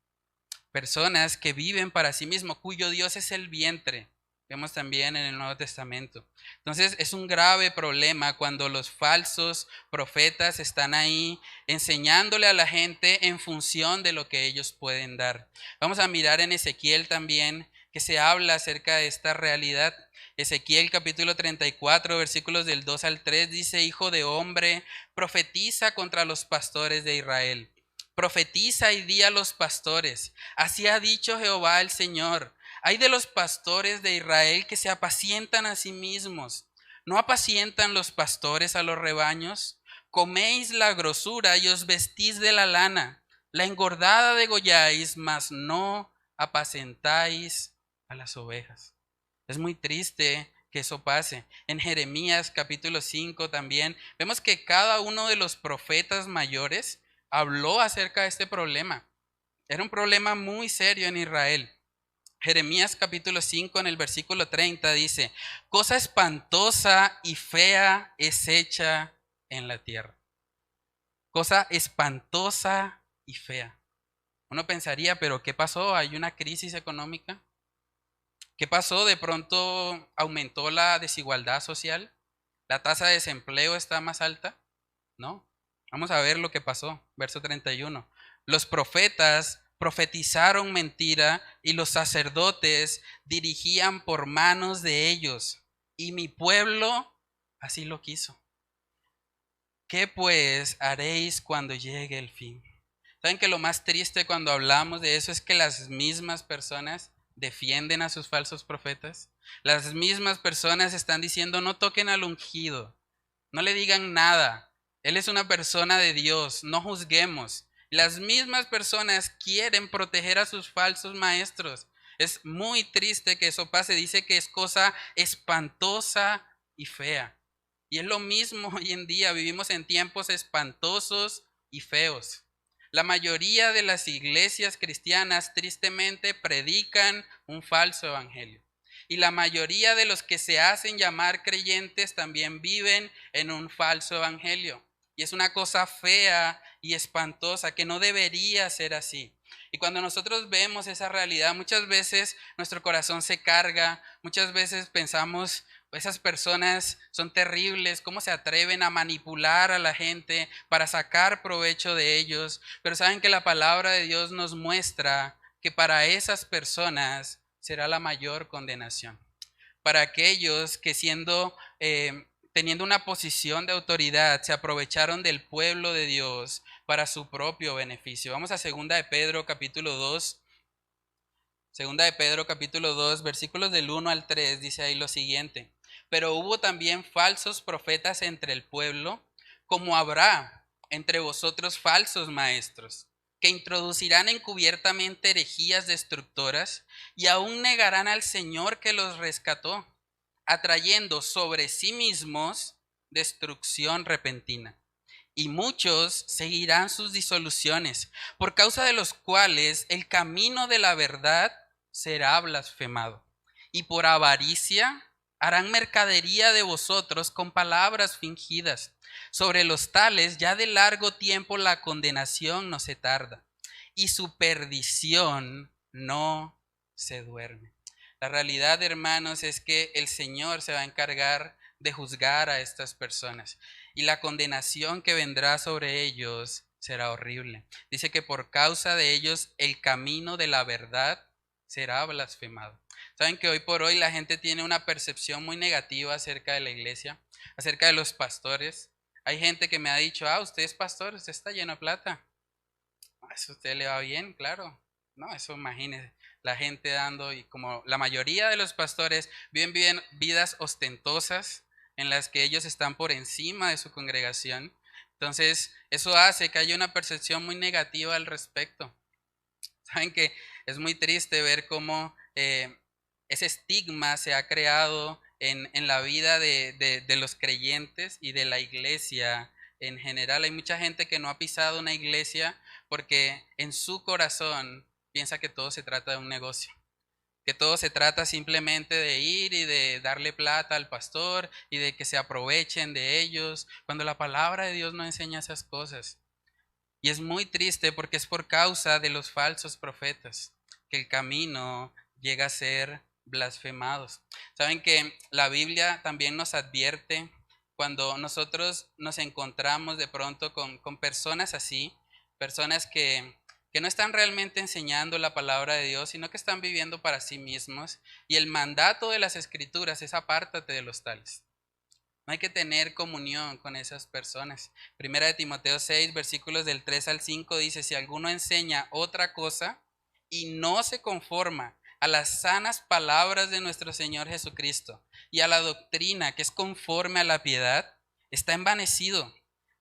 Personas que viven para sí mismos, cuyo Dios es el vientre. Vemos también en el Nuevo Testamento. Entonces es un grave problema cuando los falsos profetas están ahí enseñándole a la gente en función de lo que ellos pueden dar. Vamos a mirar en Ezequiel también que se habla acerca de esta realidad. Ezequiel capítulo 34, versículos del 2 al 3 dice: hijo de hombre, profetiza contra los pastores de Israel. Profetiza y di a los pastores: así ha dicho Jehová el Señor. Hay de los pastores de Israel que se apacientan a sí mismos. ¿No apacientan los pastores a los rebaños? Coméis la grosura y os vestís de la lana. La engordada degolláis, mas no apacentáis a las ovejas. Es muy triste que eso pase. En Jeremías capítulo 5 también vemos que cada uno de los profetas mayores habló acerca de este problema. Era un problema muy serio en Israel. Jeremías capítulo 5 en el versículo 30 dice: cosa espantosa y fea es hecha en la tierra. Cosa espantosa y fea. Uno pensaría, pero ¿qué pasó? ¿Hay una crisis económica? ¿Qué pasó? ¿De pronto aumentó la desigualdad social? ¿La tasa de desempleo está más alta? No. Vamos a ver lo que pasó. Verso 31. Los profetas profetizaron mentira y los sacerdotes dirigían por manos de ellos, y mi pueblo así lo quiso. ¿Qué pues haréis cuando llegue el fin? ¿Saben que lo más triste cuando hablamos de eso es que las mismas personas defienden a sus falsos profetas? Las mismas personas están diciendo: no toquen al ungido, no le digan nada, él es una persona de Dios, no juzguemos. Las mismas personas quieren proteger a sus falsos maestros. Es muy triste que eso pase. Dice que es cosa espantosa y fea. Y es lo mismo hoy en día, vivimos en tiempos espantosos y feos. La mayoría de las iglesias cristianas tristemente predican un falso evangelio. Y la mayoría de los que se hacen llamar creyentes también viven en un falso evangelio. Y es una cosa fea y espantosa que no debería ser así. Y cuando nosotros vemos esa realidad, muchas veces nuestro corazón se carga, muchas veces pensamos: esas personas son terribles, ¿cómo se atreven a manipular a la gente para sacar provecho de ellos? Pero saben que la palabra de Dios nos muestra que para esas personas será la mayor condenación. Para aquellos que teniendo una posición de autoridad, se aprovecharon del pueblo de Dios para su propio beneficio. Vamos a 2 de Pedro capítulo 2. 2 de Pedro capítulo 2, versículos del 1 al 3, dice ahí lo siguiente: pero hubo también falsos profetas entre el pueblo, como habrá entre vosotros falsos maestros, que introducirán encubiertamente herejías destructoras y aún negarán al Señor que los rescató, atrayendo sobre sí mismos destrucción repentina. Y muchos seguirán sus disoluciones, por causa de los cuales el camino de la verdad será blasfemado. Y por avaricia harán mercadería de vosotros con palabras fingidas. Sobre los tales ya de largo tiempo la condenación no se tarda, y su perdición no se duerme. La realidad, hermanos, es que el Señor se va a encargar de juzgar a estas personas y la condenación que vendrá sobre ellos será horrible. Dice que por causa de ellos el camino de la verdad será blasfemado. Saben que hoy por hoy la gente tiene una percepción muy negativa acerca de la iglesia, acerca de los pastores. Hay gente que me ha dicho, usted es pastor, usted está lleno de plata. Eso a usted le va bien, claro. No, eso imagínese, la gente dando, y como la mayoría de los pastores viven vidas ostentosas en las que ellos están por encima de su congregación. Entonces, eso hace que haya una percepción muy negativa al respecto. Saben que es muy triste ver cómo ese estigma se ha creado en la vida de los creyentes y de la iglesia en general. Hay mucha gente que no ha pisado una iglesia porque en su corazón piensa que todo se trata de un negocio, que todo se trata simplemente de ir y de darle plata al pastor y de que se aprovechen de ellos, cuando la palabra de Dios no enseña esas cosas. Y es muy triste porque es por causa de los falsos profetas que el camino llega a ser blasfemados. Saben que la Biblia también nos advierte cuando nosotros nos encontramos de pronto con personas así, personas que no están realmente enseñando la palabra de Dios, sino que están viviendo para sí mismos. Y el mandato de las escrituras es apártate de los tales. No hay que tener comunión con esas personas. Primera de Timoteo 6, versículos del 3 al 5 dice, si alguno enseña otra cosa y no se conforma a las sanas palabras de nuestro Señor Jesucristo y a la doctrina que es conforme a la piedad, está envanecido.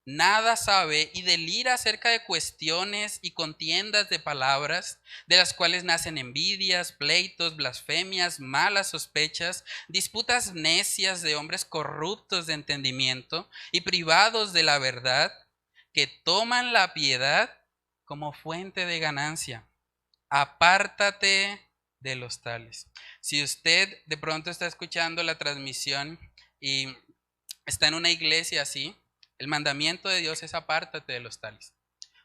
Nada sabe y delira acerca de cuestiones y contiendas de palabras, de las cuales nacen envidias, pleitos, blasfemias, malas sospechas, disputas necias de hombres corruptos de entendimiento y privados de la verdad, que toman la piedad como fuente de ganancia. Apártate de los tales. Si usted de pronto está escuchando la transmisión y está en una iglesia así, el mandamiento de Dios es apártate de los tales.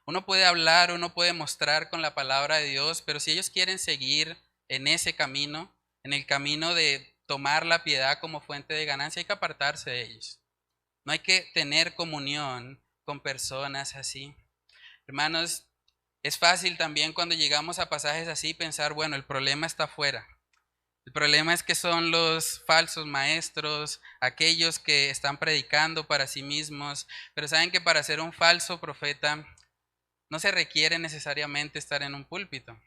Uno puede hablar, uno puede mostrar con la palabra de Dios, pero si ellos quieren seguir en ese camino, en el camino de tomar la piedad como fuente de ganancia, hay que apartarse de ellos. No hay que tener comunión con personas así. Hermanos, es fácil también cuando llegamos a pasajes así pensar, bueno, el problema está afuera. El problema es que son los falsos maestros, aquellos que están predicando para sí mismos, pero saben que para ser un falso profeta no se requiere necesariamente estar en un púlpito.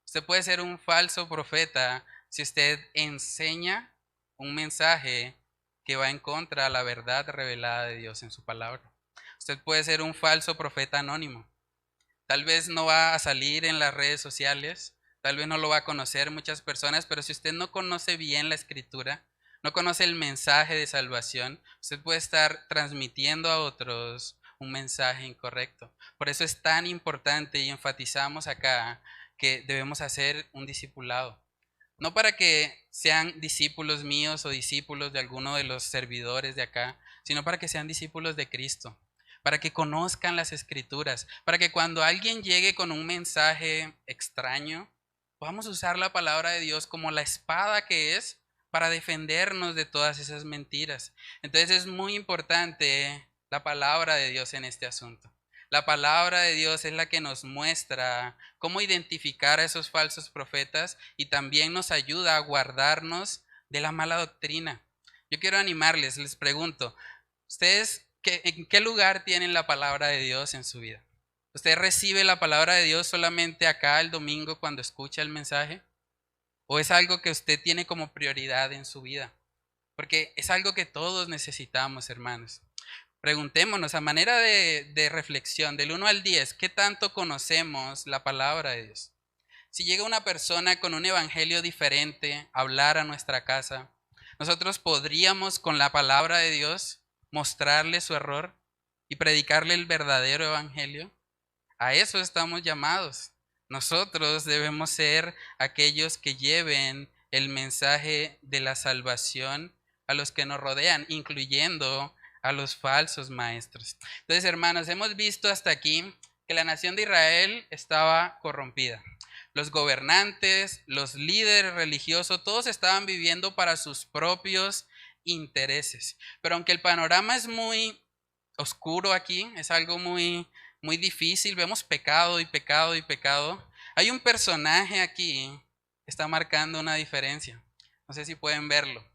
Usted puede ser un falso profeta si usted enseña un mensaje que va en contra de la verdad revelada de Dios en su palabra. Usted puede ser un falso profeta anónimo. Tal vez no va a salir en las redes sociales, tal vez no lo va a conocer muchas personas, pero si usted no conoce bien la escritura, no conoce el mensaje de salvación, usted puede estar transmitiendo a otros un mensaje incorrecto. Por eso es tan importante y enfatizamos acá que debemos hacer un discipulado. No para que sean discípulos míos o discípulos de alguno de los servidores de acá, sino para que sean discípulos de Cristo, para que conozcan las escrituras, para que cuando alguien llegue con un mensaje extraño, podamos usar la palabra de Dios como la espada que es para defendernos de todas esas mentiras. Entonces es muy importante la palabra de Dios en este asunto. La palabra de Dios es la que nos muestra cómo identificar a esos falsos profetas y también nos ayuda a guardarnos de la mala doctrina. Yo quiero animarles, les pregunto, ¿ustedes en qué lugar tienen la palabra de Dios en su vida? ¿Usted recibe la palabra de Dios solamente acá el domingo cuando escucha el mensaje? ¿O es algo que usted tiene como prioridad en su vida? Porque es algo que todos necesitamos, hermanos. Preguntémonos a manera de reflexión, del 1 al 10, ¿qué tanto conocemos la palabra de Dios? Si llega una persona con un evangelio diferente a hablar a nuestra casa, nosotros podríamos con la palabra de Dios mostrarle su error y predicarle el verdadero evangelio. A eso estamos llamados. Nosotros debemos ser aquellos que lleven el mensaje de la salvación a los que nos rodean, incluyendo a los falsos maestros. Entonces, hermanos, hemos visto hasta aquí que la nación de Israel estaba corrompida. Los gobernantes, los líderes religiosos, todos estaban viviendo para sus propios intereses. Pero aunque el panorama es muy oscuro aquí, es algo muy difícil, vemos pecado y pecado y pecado. Hay un personaje aquí que está marcando una diferencia. No sé si pueden verlo,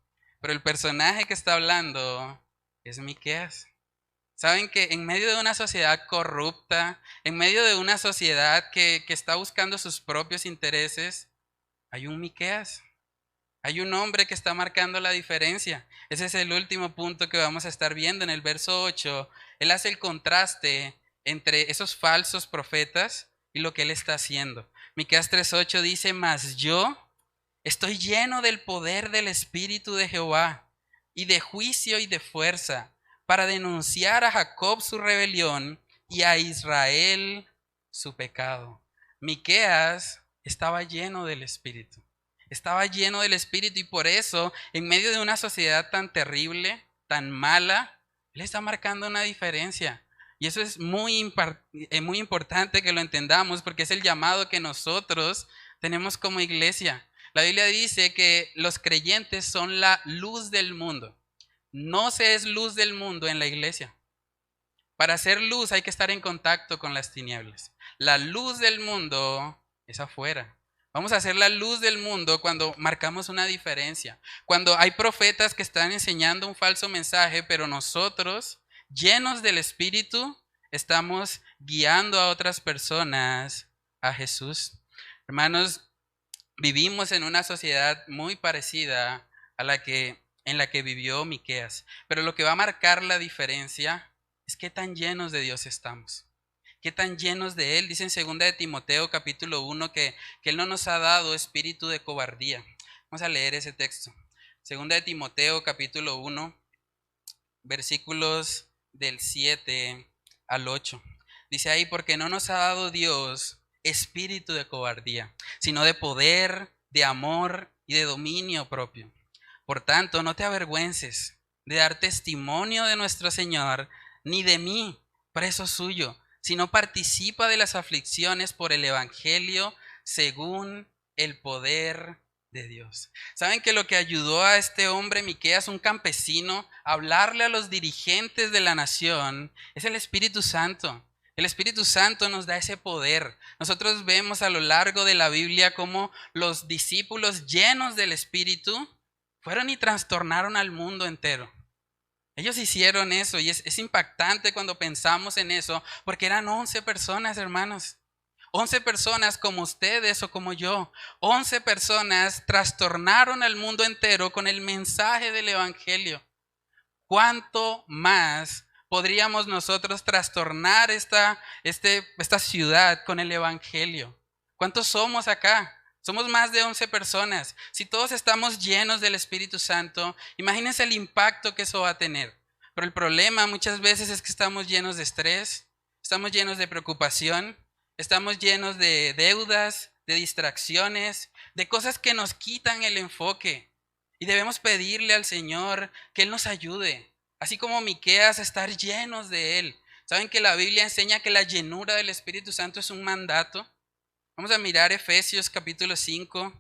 pero el personaje que está hablando es Miqueas. Saben que en medio de una sociedad corrupta, en medio de una sociedad que está buscando sus propios intereses, hay un Miqueas. Hay un hombre que está marcando la diferencia. Ese es el último punto que vamos a estar viendo en el verso 8. Él hace el contraste entre esos falsos profetas y lo que él está haciendo. Miqueas 3:8 dice: mas yo estoy lleno del poder del Espíritu de Jehová y de juicio y de fuerza, para denunciar a Jacob su rebelión y a Israel su pecado. Miqueas estaba lleno del Espíritu. Estaba lleno del Espíritu y por eso, en medio de una sociedad tan terrible, tan mala, él está marcando una diferencia. Y eso es muy importante que lo entendamos, porque es el llamado que nosotros tenemos como iglesia. La Biblia dice que los creyentes son la luz del mundo. No se es luz del mundo en la iglesia. Para ser luz hay que estar en contacto con las tinieblas. La luz del mundo es afuera. Vamos a ser la luz del mundo cuando marcamos una diferencia. Cuando hay profetas que están enseñando un falso mensaje, pero nosotros, llenos del Espíritu, estamos guiando a otras personas a Jesús. Hermanos, vivimos en una sociedad muy parecida a en la que vivió Miqueas. Pero lo que va a marcar la diferencia es qué tan llenos de Dios estamos. Qué tan llenos de Él. Dice en 2 de Timoteo capítulo 1 que Él no nos ha dado espíritu de cobardía. Vamos a leer ese texto. 2 de Timoteo capítulo 1, versículos del 7 al 8. Dice ahí: porque no nos ha dado Dios espíritu de cobardía, sino de poder, de amor y de dominio propio. Por tanto, no te avergüences de dar testimonio de nuestro Señor, ni de mí, preso suyo, sino participa de las aflicciones por el Evangelio según el poder de Dios. ¿Saben que lo que ayudó a este hombre Miqueas, un campesino, a hablarle a los dirigentes de la nación, es el Espíritu Santo? El Espíritu Santo nos da ese poder. Nosotros vemos a lo largo de la Biblia cómo los discípulos llenos del Espíritu fueron y trastornaron al mundo entero. Ellos hicieron eso y es impactante cuando pensamos en eso, porque eran 11 personas, hermanos. 11 personas como ustedes o como yo. 11 personas trastornaron al mundo entero con el mensaje del Evangelio. ¿Cuánto más podríamos nosotros trastornar esta ciudad con el Evangelio? ¿Cuántos somos acá? Somos más de 11 personas. Si todos estamos llenos del Espíritu Santo, imagínense el impacto que eso va a tener. Pero el problema muchas veces es que estamos llenos de estrés, estamos llenos de preocupación, estamos llenos de deudas, de distracciones, de cosas que nos quitan el enfoque. Y debemos pedirle al Señor que Él nos ayude, así como Miqueas, a estar llenos de Él. ¿Saben que la Biblia enseña que la llenura del Espíritu Santo es un mandato? Vamos a mirar Efesios capítulo 5.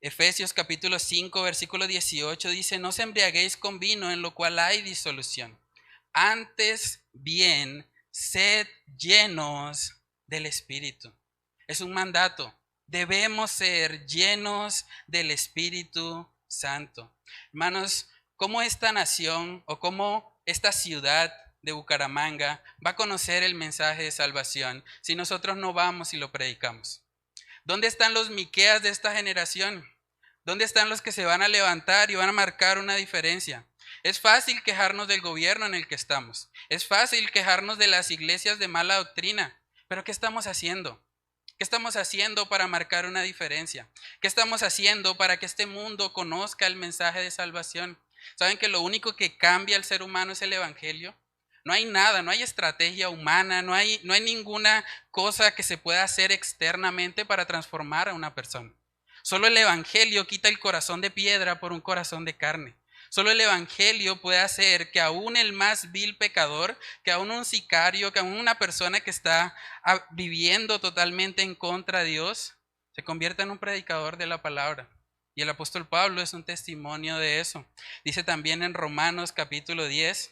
Efesios capítulo 5, versículo 18 dice: no os embriaguéis con vino, en lo cual hay disolución. Antes bien, sed llenos del Espíritu. Es un mandato. Debemos ser llenos del Espíritu Santo. Hermanos, ¿cómo esta nación o cómo esta ciudad de Bucaramanga va a conocer el mensaje de salvación si nosotros no vamos y lo predicamos? ¿Dónde están los Miqueas de esta generación? ¿Dónde están los que se van a levantar y van a marcar una diferencia? Es fácil quejarnos del gobierno en el que estamos. Es fácil quejarnos de las iglesias de mala doctrina. Pero ¿qué estamos haciendo? ¿Qué estamos haciendo para marcar una diferencia? ¿Qué estamos haciendo para que este mundo conozca el mensaje de salvación? ¿Saben que lo único que cambia al ser humano es el evangelio? No hay nada, no hay estrategia humana, no hay ninguna cosa que se pueda hacer externamente para transformar a una persona. Solo el evangelio quita el corazón de piedra por un corazón de carne. Solo el evangelio puede hacer que aún el más vil pecador, que aún un sicario, que aún una persona que está viviendo totalmente en contra de Dios, se convierta en un predicador de la palabra. Y el apóstol Pablo es un testimonio de eso. Dice también en Romanos capítulo 10,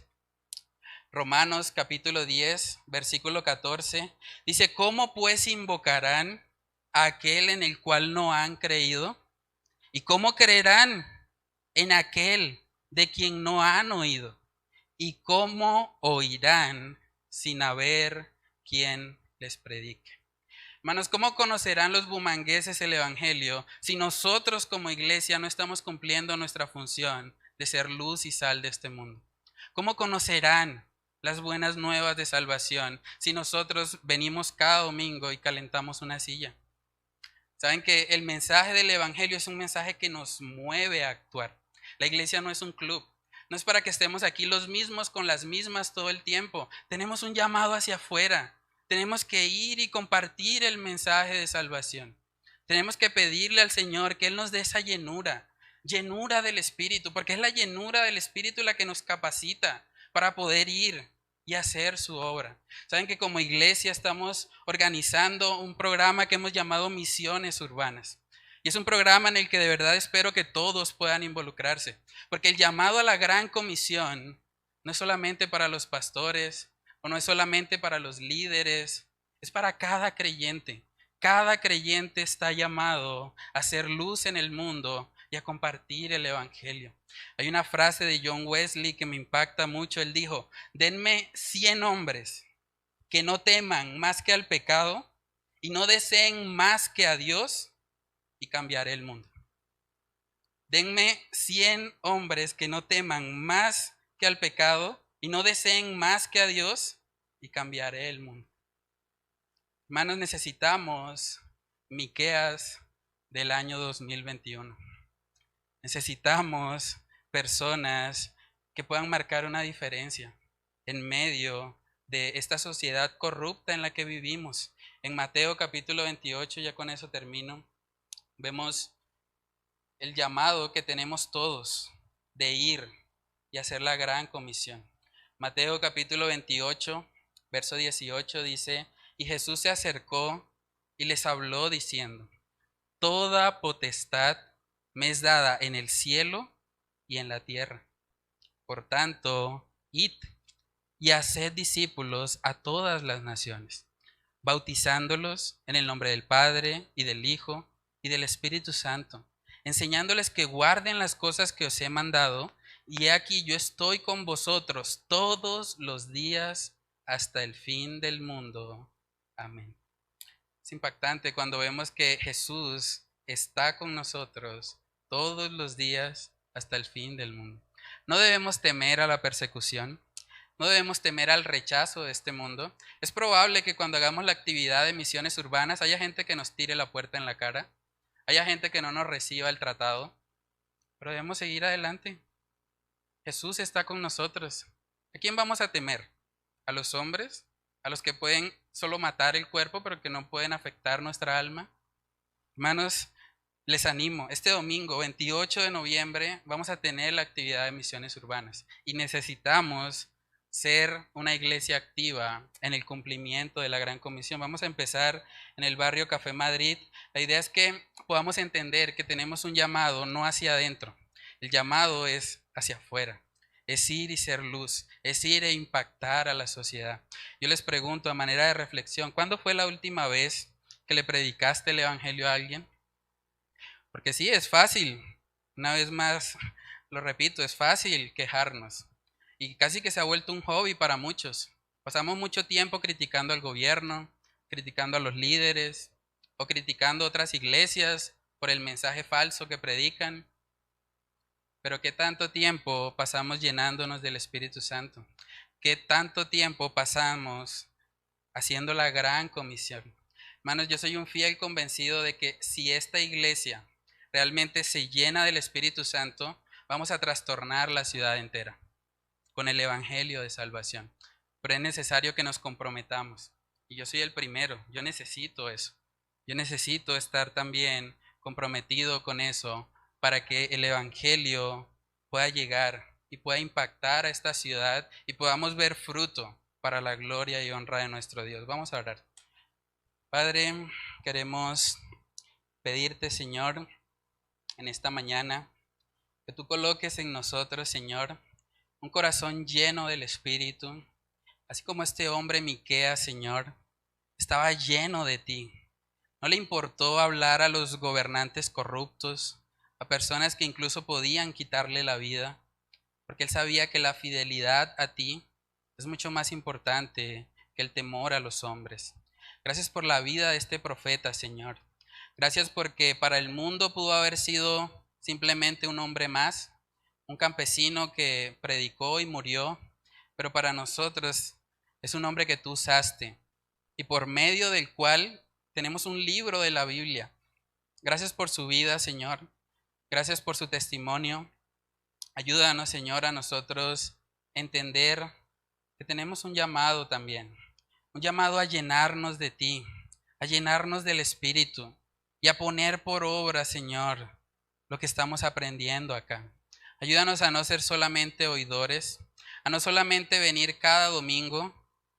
versículo 14, dice, ¿cómo pues invocarán a aquel en el cual no han creído? ¿Y cómo creerán en aquel de quien no han oído? ¿Y cómo oirán sin haber quien les predique? Hermanos, ¿cómo conocerán los bumangueses el evangelio si nosotros como iglesia no estamos cumpliendo nuestra función de ser luz y sal de este mundo? ¿Cómo conocerán las buenas nuevas de salvación si nosotros venimos cada domingo y calentamos una silla? Saben que el mensaje del evangelio es un mensaje que nos mueve a actuar. La iglesia no es un club. No es para que estemos aquí los mismos con las mismas todo el tiempo. Tenemos un llamado hacia afuera. Tenemos que ir y compartir el mensaje de salvación. Tenemos que pedirle al Señor que Él nos dé esa llenura del Espíritu, porque es la llenura del Espíritu la que nos capacita para poder ir y hacer su obra. Saben que como iglesia estamos organizando un programa que hemos llamado Misiones Urbanas. Y es un programa en el que de verdad espero que todos puedan involucrarse, porque el llamado a la gran comisión no es solamente para los pastores o no es solamente para los líderes, es para cada creyente. Cada creyente está llamado a hacer luz en el mundo y a compartir el evangelio. Hay una frase de John Wesley que me impacta mucho. Él dijo, denme 100 hombres que no teman más que al pecado y no deseen más que a Dios y cambiaré el mundo. Denme 100 hombres que no teman más que al pecado y no deseen más que a Dios y cambiaré el mundo. Hermanos, necesitamos Miqueas del año 2021. Necesitamos personas que puedan marcar una diferencia en medio de esta sociedad corrupta en la que vivimos. En Mateo capítulo 28, ya con eso termino, vemos el llamado que tenemos todos de ir y hacer la gran comisión. Mateo capítulo 28, verso 18 dice, y Jesús se acercó y les habló diciendo, toda potestad me es dada en el cielo y en la tierra. Por tanto, id y haced discípulos a todas las naciones, bautizándolos en el nombre del Padre y del Hijo y del Espíritu Santo, enseñándoles que guarden las cosas que os he mandado, y he aquí yo estoy con vosotros todos los días hasta el fin del mundo. Amén. Es impactante cuando vemos que Jesús está con nosotros todos los días hasta el fin del mundo. No debemos temer a la persecución, no debemos temer al rechazo de este mundo. Es probable que cuando hagamos la actividad de misiones urbanas haya gente que nos tire la puerta en la cara, haya gente que no nos reciba el tratado, pero debemos seguir adelante. Jesús está con nosotros. ¿A quién vamos a temer? ¿A los hombres? ¿A los que pueden solo matar el cuerpo pero que no pueden afectar nuestra alma? Hermanos, les animo, este domingo 28 de noviembre vamos a tener la actividad de misiones urbanas y necesitamos ser una iglesia activa en el cumplimiento de la Gran Comisión. Vamos a empezar en el barrio Café Madrid. La idea es que podamos entender que tenemos un llamado no hacia adentro, el llamado es hacia afuera. Es ir y ser luz, es ir e impactar a la sociedad. Yo les pregunto a manera de reflexión, ¿cuándo fue la última vez que le predicaste el evangelio a alguien? Porque sí, es fácil, una vez más lo repito, es fácil quejarnos y casi que se ha vuelto un hobby para muchos. Pasamos mucho tiempo criticando al gobierno, criticando a los líderes o criticando otras iglesias por el mensaje falso que predican. Pero ¿qué tanto tiempo pasamos llenándonos del Espíritu Santo? ¿Qué tanto tiempo pasamos haciendo la gran comisión? Hermanos, yo soy un fiel convencido de que si esta iglesia realmente se llena del Espíritu Santo, vamos a trastornar la ciudad entera con el Evangelio de salvación. Pero es necesario que nos comprometamos. Y yo soy el primero, yo necesito eso. Yo necesito estar también comprometido con eso para que el Evangelio pueda llegar y pueda impactar a esta ciudad y podamos ver fruto para la gloria y honra de nuestro Dios. Vamos a orar. Padre, queremos pedirte, Señor, en esta mañana, que tú coloques en nosotros, Señor, un corazón lleno del Espíritu, así como este hombre Miqueas, Señor, estaba lleno de ti. No le importó hablar a los gobernantes corruptos, a personas que incluso podían quitarle la vida, porque él sabía que la fidelidad a ti es mucho más importante que el temor a los hombres. Gracias por la vida de este profeta, Señor. Gracias porque para el mundo pudo haber sido simplemente un hombre más, un campesino que predicó y murió, pero para nosotros es un hombre que tú usaste y por medio del cual tenemos un libro de la Biblia. Gracias por su vida, Señor. Gracias por su testimonio. Ayúdanos, Señor, a nosotros entender que tenemos un llamado también, un llamado a llenarnos de ti, a llenarnos del Espíritu y a poner por obra, Señor, lo que estamos aprendiendo acá. Ayúdanos a no ser solamente oidores, a no solamente venir cada domingo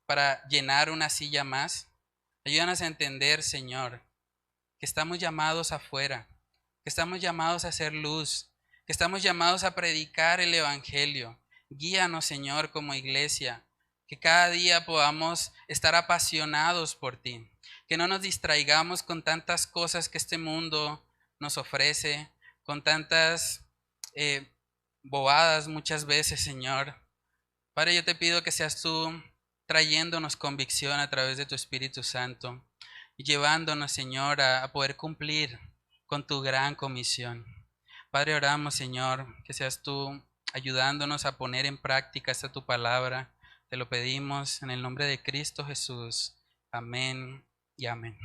para llenar una silla más. Ayúdanos a entender, Señor, que estamos llamados afuera, que estamos llamados a hacer luz, que estamos llamados a predicar el Evangelio. Guíanos, Señor, como iglesia, que cada día podamos estar apasionados por ti, que no nos distraigamos con tantas cosas que este mundo nos ofrece, con tantas bobadas muchas veces, Señor. Padre, yo te pido que seas tú trayéndonos convicción a través de tu Espíritu Santo y llevándonos, Señor, a poder cumplir con tu gran comisión. Padre, oramos, Señor, que seas tú ayudándonos a poner en práctica esta tu palabra. Te lo pedimos en el nombre de Cristo Jesús. Amén y amén.